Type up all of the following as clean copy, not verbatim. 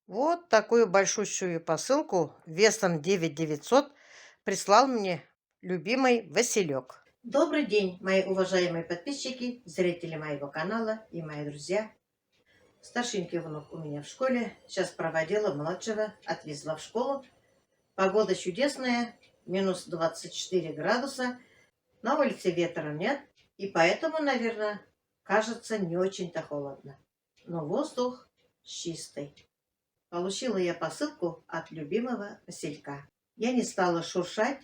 Вот такую большущую посылку весом 9900 прислал мне любимый Василек. Добрый день, мои уважаемые подписчики, зрители моего канала и мои друзья. Старшенький внук у меня в школе. Сейчас проводила младшего, отвезла в школу. Погода чудесная, минус 24 градуса. На улице ветра нет, и поэтому, наверное, кажется не очень-то холодно. Но воздух чистый. Получила я посылку от любимого Василька. Я не стала шуршать,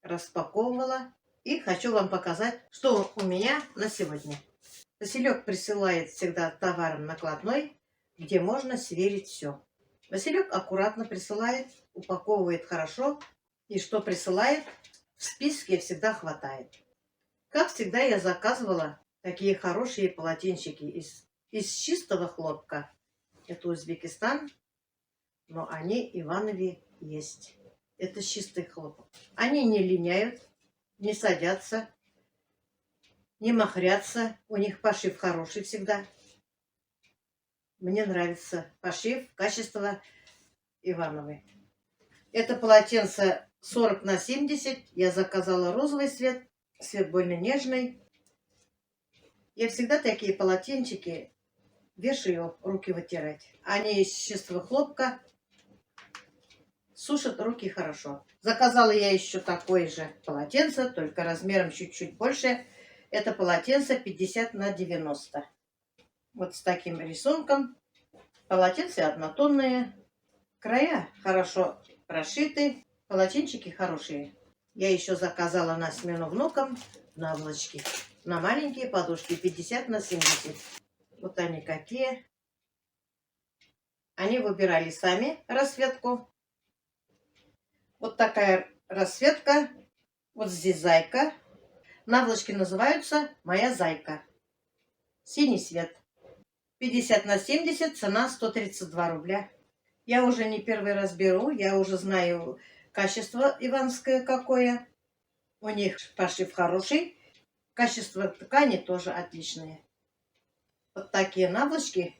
распаковывала и хочу вам показать, что у меня на сегодня. Василек присылает всегда товар накладной, где можно сверить все. Василек аккуратно присылает, упаковывает хорошо, и что присылает, в списке всегда хватает. Как всегда, я заказывала такие хорошие полотенчики из чистого хлопка. Это Узбекистан. Но они Иванове есть. Это чистый хлопок. Они не линяют, не садятся, не махрятся. У них пошив хороший всегда. Мне нравится пошив, качество Ивановы. Это полотенце 40 на 70. Я заказала розовый цвет. Цвет больно нежный. Я всегда такие полотенчики вешаю, руки вытирать. Они из чистого хлопка. Сушат руки хорошо. Заказала я еще такое же полотенце, только размером чуть-чуть больше. Это полотенце 50 на 90. Вот с таким рисунком. Полотенце однотонное. Края хорошо прошиты. Полотенчики хорошие. Я еще заказала на смену внукам наволочки. На маленькие подушки 50 на 70. Вот они какие. Они выбирали сами расцветку. Вот такая расцветка. Вот здесь зайка. Наволочки называются «Моя зайка». Синий цвет. 50 на 70, цена 132 рубля. Я уже не первый раз беру, я уже знаю качество ивановское какое. У них пошив хороший, качество ткани тоже отличное. Вот такие наволочки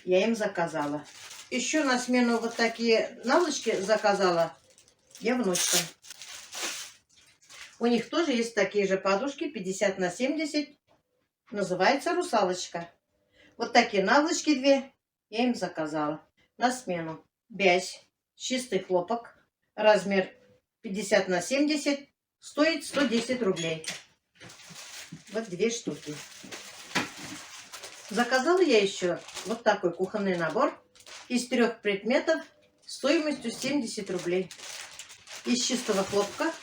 я им заказала. Еще на смену вот такие наволочки заказала я внучкам. У них тоже есть такие же подушки 50 на 70. Называется «Русалочка». Вот такие наволочки две я им заказала. На смену бязь, чистый хлопок, размер 50 на 70, стоит 110 рублей. Вот две штуки. Заказала я еще вот такой кухонный набор из 3 предметов стоимостью 70 рублей. Из чистого хлопка.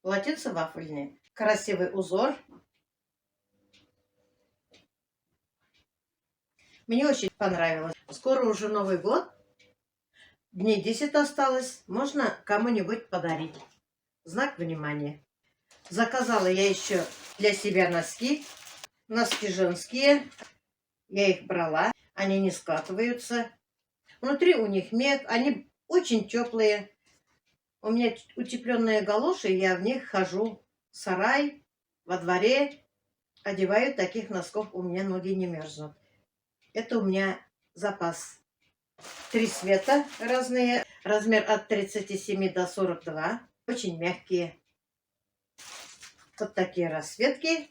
Полотенце вафельное. Красивый узор. Мне очень понравилось. Скоро уже Новый год. Дней 10 осталось. Можно кому-нибудь подарить. Знак внимания. Заказала я еще для себя носки. Носки женские. Я их брала. Они не скатываются. Внутри у них мех. Они очень теплые. У меня утепленные галоши. Я в них хожу в сарай, во дворе. Одеваю таких носков. У меня ноги не мерзнут. Это у меня запас. 3 цвета разные. Размер от 37 до 42. Очень мягкие. Вот такие расцветки.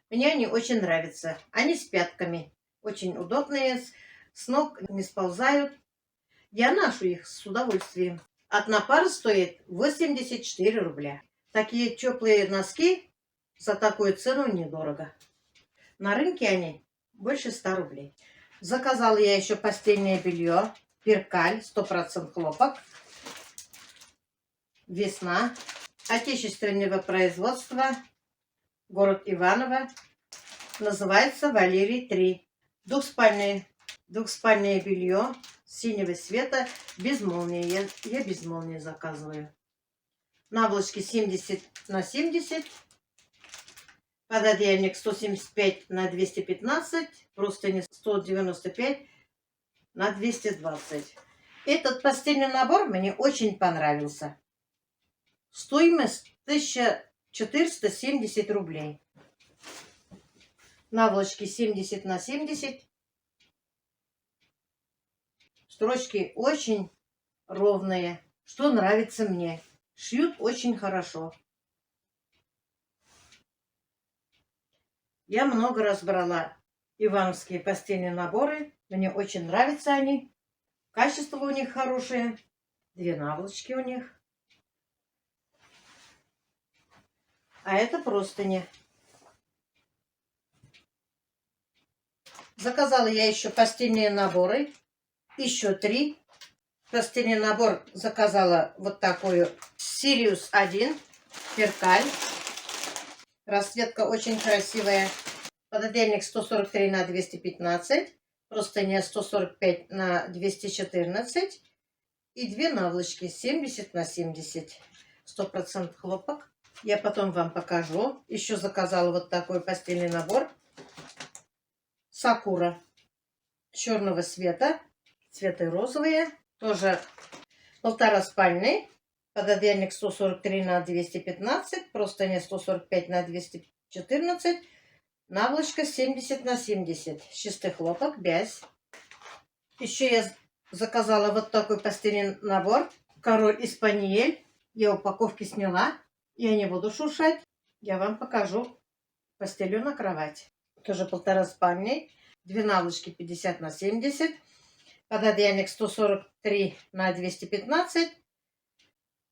Мне они очень нравятся. Они с пятками. Очень удобные. С ног не сползают. Я ношу их с удовольствием. Одна пара стоит 84 рубля. Такие теплые носки за такую цену недорого. На рынке они больше 100 рублей. Заказала я еще постельное белье. Перкаль, 100% хлопок. Весна. Отечественного производства. Город Иваново. Называется Валерий 3. Двухспальное белье синего цвета. Без молнии. Я без молнии заказываю. Наволочки 70 на 70. Пододеяльник 175 на 215. Простыни 195 на 220. Этот постельный набор мне очень понравился. Стоимость 1470 рублей. Наволочки 70 на 70. Строчки очень ровные, что нравится мне. Шьют очень хорошо. Я много раз брала ивановские постельные наборы. Мне очень нравятся они. Качество у них хорошее. 2 наволочки у них. А это простыни. Заказала я еще постельные наборы. Еще 3. Постельный набор заказала вот такую Сириус 1. Перкаль. Расцветка очень красивая. Пододеяльник 143 на 215. Простыня 145 на 214. И 2 наволочки 70 на 70. 100% хлопок. Я потом вам покажу. Еще заказала вот такой постельный набор. Сакура черного цвета. Цветы розовые. Тоже 1,5 спальный. Пододеяльник 143 на 215. Простыня 145 на 214. Наволочка 70 на 70. Чистый хлопок, бязь. Еще я заказала вот такой постельный набор. Король Испаниель. Я упаковки сняла. Я не буду шуршать. Я вам покажу. Постелю на кровать. Тоже 1,5 спальный. 2 наволочки 50 на 70. Пододеяльник 143 на 215.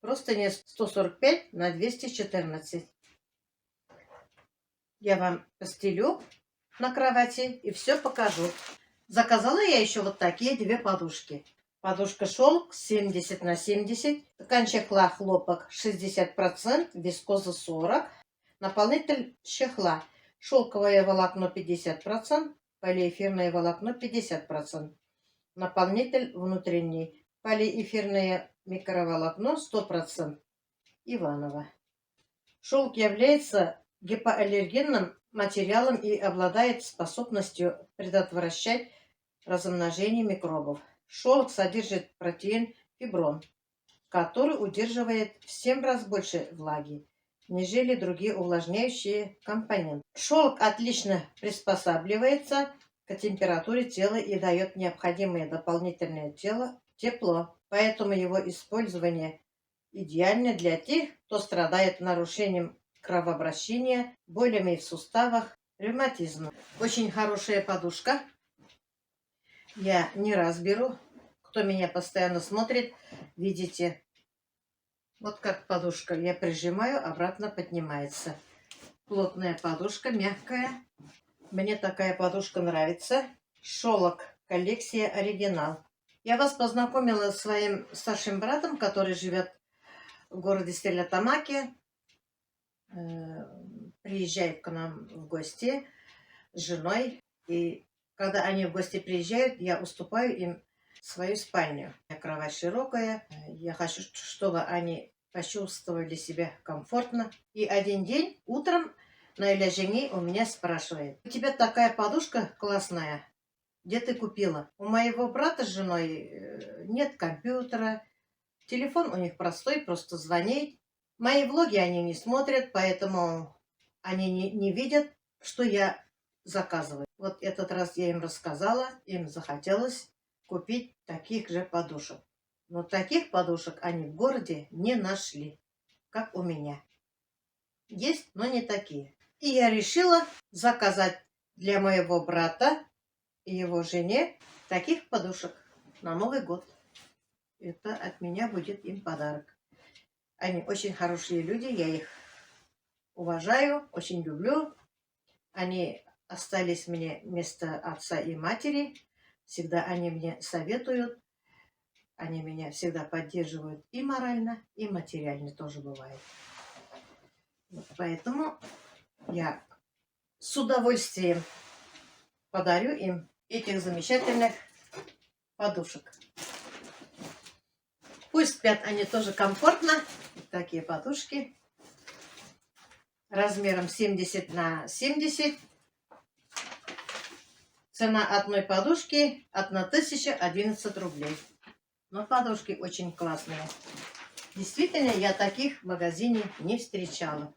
Простыня 145 на 214. Я вам постелю на кровати и все покажу. Заказала я еще вот такие 2 подушки. Подушка шелк 70 на 70. Ткань чехла хлопок 60%, вискоза 40%. Наполнитель чехла шелковое волокно 50%, полиэфирное волокно 50%. Наполнитель внутренний полиэфирное микроволокно 100%. Иваново. Шелк является гипоаллергенным материалом и обладает способностью предотвращать размножение микробов. Шелк содержит протеин фиброн, который удерживает в 7 раз больше влаги, нежели другие увлажняющие компоненты. Шелк отлично приспосабливается к температуре тела и дает необходимое дополнительное тепло, поэтому его использование идеально для тех, кто страдает нарушением кровообращения, болями в суставах, ревматизмом. Очень хорошая подушка. Я не раз беру. Кто меня постоянно смотрит, видите. Вот как подушка. Я прижимаю, обратно поднимается. Плотная подушка, мягкая. Мне такая подушка нравится. Шелк. Коллекция оригинал. Я вас познакомила с своим старшим братом, который живет в городе Стерлитамаке. Приезжает к нам в гости с женой. И когда они в гости приезжают, я уступаю им свою спальню. Кровать широкая. Я хочу, чтобы они почувствовали себя комфортно. И один день утром Наиля Жени у меня спрашивает: у тебя такая подушка классная, где ты купила? У моего брата с женой нет компьютера. Телефон у них простой, просто звонить. Мои влоги они не смотрят, поэтому они не видят, что я заказываю. Вот этот раз я им рассказала, им захотелось купить таких же подушек. Но таких подушек они в городе не нашли, как у меня. Есть, но не такие. И я решила заказать для моего брата и его жене таких подушек на Новый год. Это от меня будет им подарок. Они очень хорошие люди, я их уважаю, очень люблю. Они остались мне вместо отца и матери. Всегда они мне советуют. Они меня всегда поддерживают и морально, и материально тоже бывает. Вот поэтому я с удовольствием подарю им этих замечательных подушек. Пусть спят они тоже комфортно. Вот такие подушки размером 70 на 70. Цена одной подушки 1011 рублей. Но подушки очень классные. Действительно, я таких в магазине не встречала.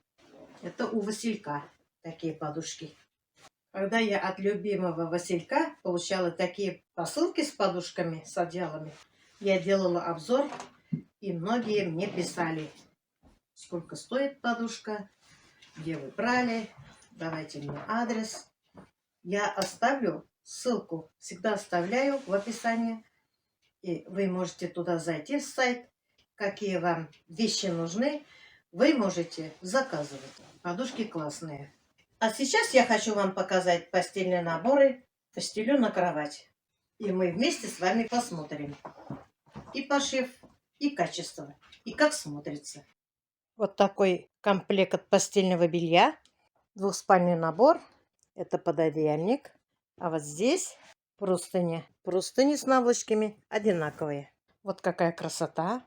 Это у Василька такие подушки. Когда я от любимого Василька получала такие посылки с подушками, с одеялами, я делала обзор, и многие мне писали, сколько стоит подушка, где вы брали, давайте мне адрес. Я оставлю ссылку, всегда оставляю в описании, и вы можете туда зайти в сайт, какие вам вещи нужны, вы можете заказывать. Подушки классные. А сейчас я хочу вам показать постельные наборы. Постелю на кровать. И мы вместе с вами посмотрим и пошив, и качество, и как смотрится. Вот такой комплект постельного белья. Двухспальный набор. Это пододеяльник. А вот здесь простыни. Простыни с наволочками одинаковые. Вот какая красота.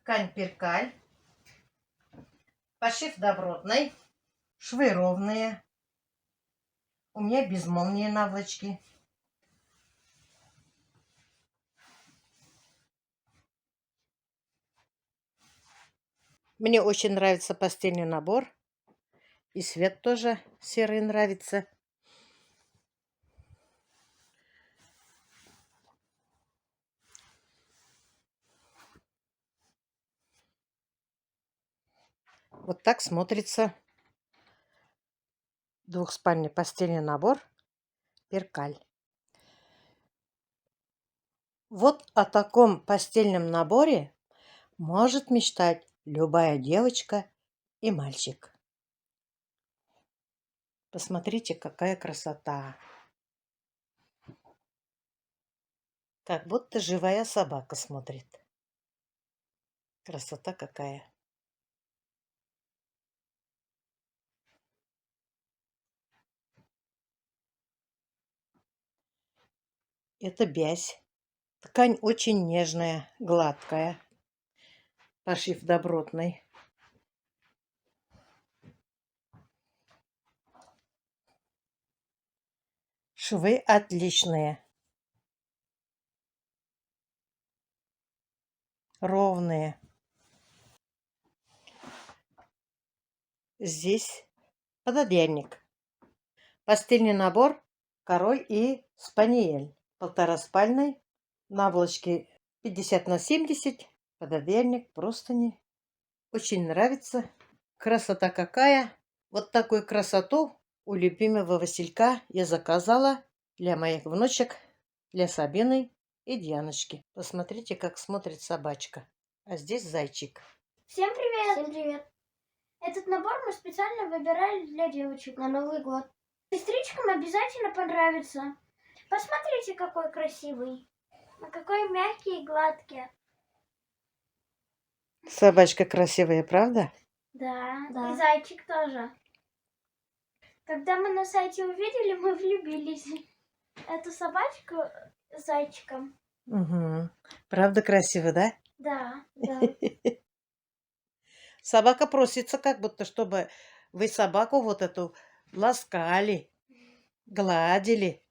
Ткань перкаль. Пошив добротный. Швы ровные. У меня без молнии наволочки. Мне очень нравится постельный набор. И цвет тоже серый нравится. Вот так смотрится двухспальный постельный набор перкаль. Вот о таком постельном наборе может мечтать любая девочка и мальчик. Посмотрите, какая красота. Как будто живая собака смотрит. Красота какая. Это бязь. Ткань очень нежная, гладкая. Пошив добротный. Швы отличные. Ровные. Здесь пододеяльник. Постельный набор король и спаниель. Полтораспальный. Наволочки 50 на 70. Пододеяльник, простыни. Очень нравится. Красота какая. Вот такую красоту у любимого Василька я заказала для моих внучек, для Сабины и Дианочки. Посмотрите, как смотрит собачка. А здесь зайчик. Всем привет! Всем привет! Этот набор мы специально выбирали для девочек на Новый год. Сестричкам обязательно понравится. Посмотрите, какой красивый. Какой мягкий и гладкий. Собачка красивая, правда? Да. И зайчик тоже. Когда мы на сайте увидели, мы влюбились. Эту собачку с зайчиком. Угу. Правда красиво, да? Да. Собака просится, как будто, чтобы вы собаку вот эту ласкали, гладили.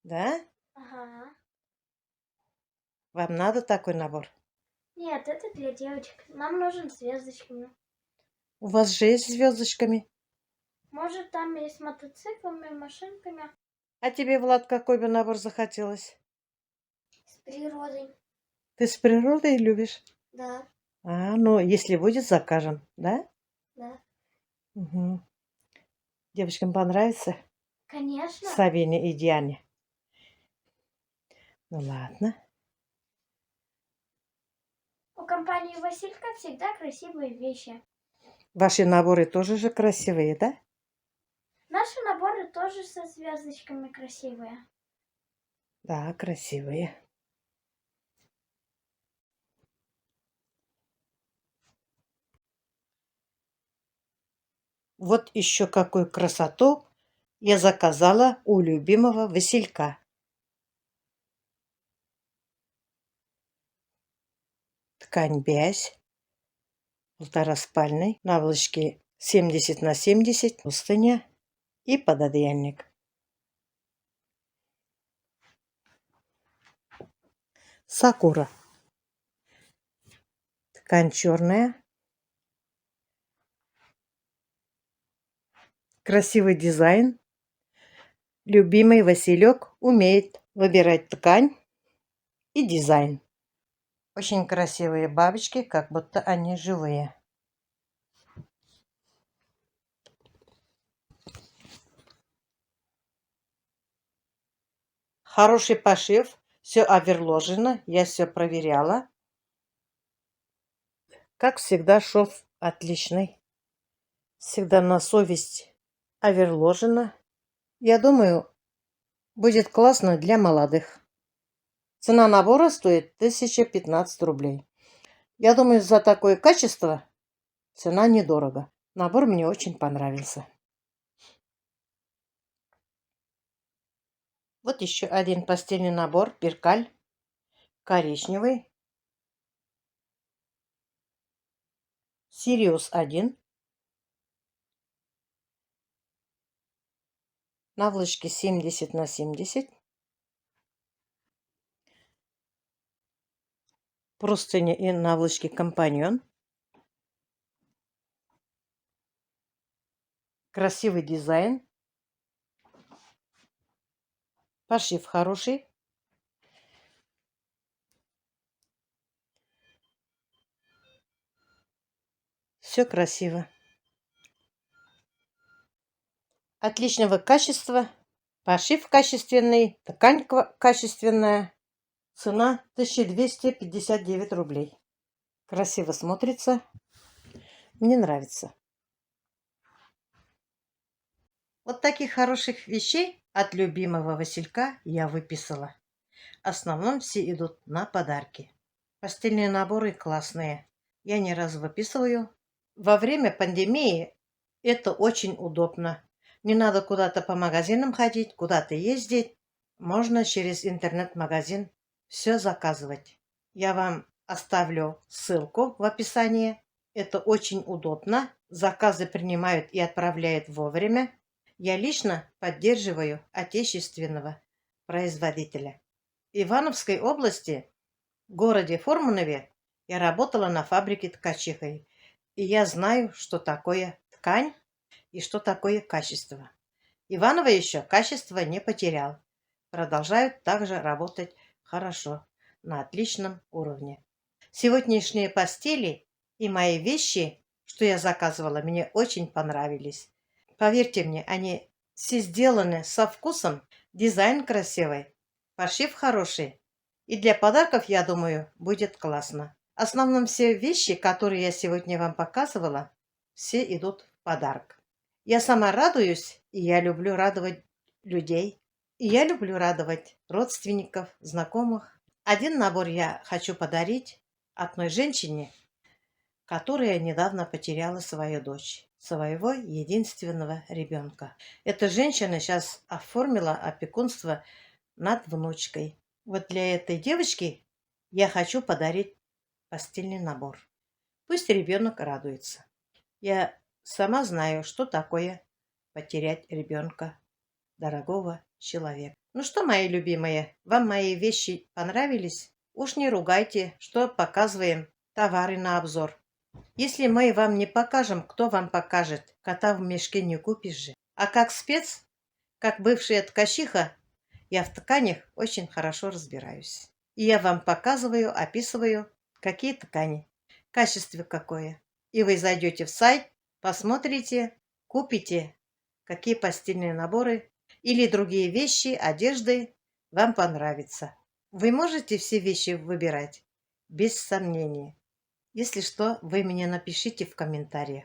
Да? Ага. Вам надо такой набор? Нет, это для девочек. Нам нужен с звездочками. У вас же есть с звездочками. Может, там и с мотоциклами, машинками. А тебе, Влад, какой бы набор захотелось? С природой. Ты с природой любишь? Да. Ну, если будет, закажем, да? Да. Угу. Девочкам понравится? Конечно. Сабине и Диане. Ну, ладно. У компании Василька всегда красивые вещи. Ваши наборы тоже же красивые, да? Наши наборы тоже со звездочками красивые. Да, красивые. Вот еще какую красоту я заказала у любимого Василька. Ткань бязь, полтораспальный, наволочки 70 на 70, простыня и пододеяльник. Сакура. Ткань черная. Красивый дизайн. Любимый Василек умеет выбирать ткань и дизайн. Очень красивые бабочки, как будто они живые. Хороший пошив, все оверложено, я все проверяла. Как всегда, шов отличный. Всегда на совесть оверложено. Я думаю, будет классно для молодых. Цена набора стоит 1015 рублей. Я думаю, за такое качество цена недорого. Набор мне очень понравился. Вот еще один постельный набор перкаль. Коричневый. Сириус 1. Наволочки 70 на 70. Простыни и наволочки компаньон. Красивый дизайн. Пошив хороший. Все красиво. Отличного качества. Пошив качественный. Ткань качественная. Цена 1259 рублей. Красиво смотрится. Мне нравится. Вот таких хороших вещей от любимого Василька я выписала. В основном все идут на подарки. Постельные наборы классные. Я не раз выписываю. Во время пандемии это очень удобно. Не надо куда-то по магазинам ходить, куда-то ездить. Можно через интернет-магазин все заказывать. Я вам оставлю ссылку в описании. Это очень удобно. Заказы принимают и отправляют вовремя. Я лично поддерживаю отечественного производителя. В Ивановской области, в городе Фурманове, я работала на фабрике ткачихой. И я знаю, что такое ткань и что такое качество. Иваново еще качество не потерял. Продолжают также работать хорошо, на отличном уровне. Сегодняшние постели и мои вещи, что я заказывала, мне очень понравились. Поверьте мне, они все сделаны со вкусом, дизайн красивый, пошив хороший. И для подарков, я думаю, будет классно. В основном все вещи, которые я сегодня вам показывала, все идут в подарок. Я сама радуюсь, и я люблю радовать людей. И я люблю радовать родственников, знакомых. Один набор я хочу подарить одной женщине, которая недавно потеряла свою дочь, своего единственного ребенка. Эта женщина сейчас оформила опекунство над внучкой. Вот для этой девочки я хочу подарить постельный набор. Пусть ребенок радуется. Я сама знаю, что такое потерять ребенка, дорогого человека. Ну что, мои любимые, вам мои вещи понравились? Уж не ругайте, что показываем товары на обзор. Если мы вам не покажем, кто вам покажет? Кота в мешке не купишь же. А как спец, как бывшая ткачиха, я в тканях очень хорошо разбираюсь. И я вам показываю, описываю, какие ткани, качество какое. И вы зайдете в сайт, посмотрите, купите, какие постельные наборы или другие вещи, одежды вам понравится. Вы можете все вещи выбирать, без сомнения. Если что, вы мне напишите в комментариях.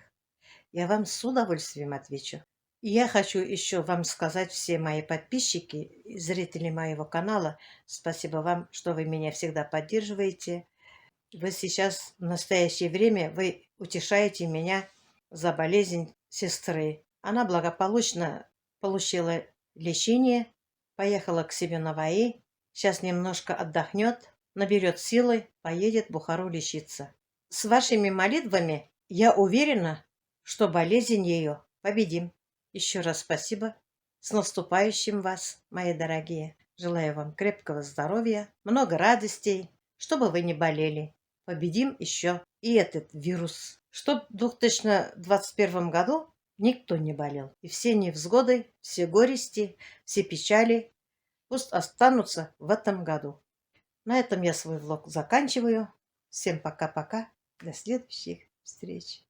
Я вам с удовольствием отвечу. И я хочу еще вам сказать, все мои подписчики и зрители моего канала, спасибо вам, что вы меня всегда поддерживаете. Вы сейчас, в настоящее время, вы утешаете меня за болезнь сестры. Она благополучно получила лечение, поехала к себе на ВАИ, сейчас немножко отдохнет, наберет силы, поедет в Бухару лечиться. С вашими молитвами я уверена, что болезнь ее победим. Еще раз спасибо. С наступающим вас, мои дорогие. Желаю вам крепкого здоровья, много радостей, чтобы вы не болели. Победим еще и этот вирус. Чтоб в 2021 году никто не болел. И все невзгоды, все горести, все печали пусть останутся в этом году. На этом я свой влог заканчиваю. Всем пока-пока. До следующих встреч.